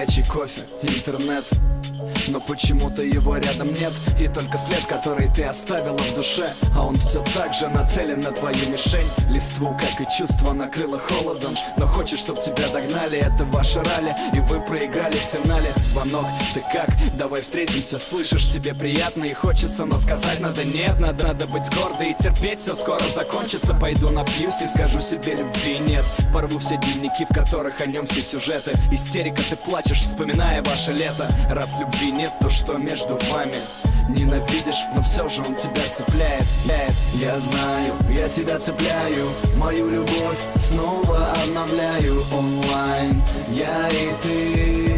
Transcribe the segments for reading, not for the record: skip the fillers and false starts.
горячий кофе, интернет. Но почему-то его рядом нет. И только след, который ты оставила в душе. А он все так же нацелен на твою мишень. Листву, как и чувство, накрыло холодом. Но хочешь, чтоб тебя догнали, это ваше ралли. И вы проиграли в финале. Звонок, ты как? Давай встретимся, слышишь, тебе приятно и хочется. Но сказать надо нет, надо быть гордой и терпеть. Все скоро закончится, пойду напьюсь и скажу себе любви нет. Порву все дневники, в которых о нем все сюжеты. Истерика, ты плачешь, вспоминая ваше лето. Раз любви нет, то что между вами? Ненавидишь, но все же он тебя цепляет. Я знаю, я тебя цепляю. Мою любовь снова обновляю онлайн. Я и ты,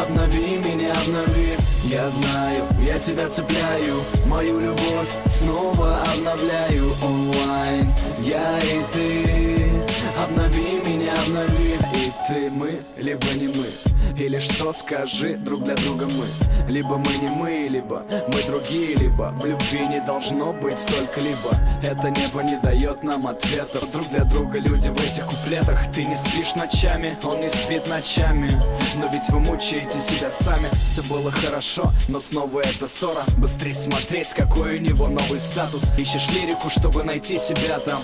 обнови меня, обнови. Я знаю, я тебя цепляю. Мою любовь снова обновляю онлайн. Я и ты, обнови меня, обнови. И ты, мы, либо не мы. Или что, скажи, друг для друга мы. Либо мы не мы, либо мы другие. Либо в любви не должно быть столько-либо. Это небо не дает нам ответа. Друг для друга люди в этих куплетах. Ты не спишь ночами, он не спит ночами. Но ведь вы мучаете себя сами. Все было хорошо, но снова это ссора. Быстрей смотреть, какой у него новый статус. Ищешь лирику, чтобы найти себя там.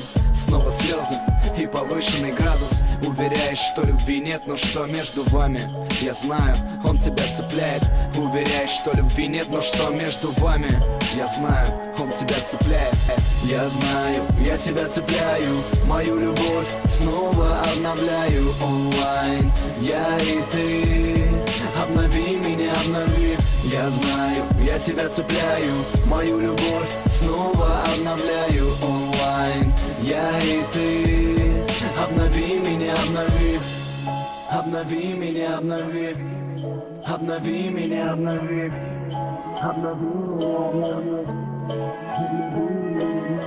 Снова слезы и повышенный градус. Уверяешь, что любви нет, но что между вами? Я знаю, он тебя цепляет. Уверяешь, что любви нет, но что между вами? Я знаю, он тебя цепляет. Я знаю, я тебя цепляю. Мою любовь снова обновляю онлайн. Я и ты, обнови меня, обнови. Я знаю, я тебя цепляю. Мою любовь снова обновляю онлайн. Я и ты, обнови меня, обнови. Обнови меня, обнови. Обнови меня, обнови. Обнови меня, обнови. Обнови меня,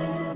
обнови.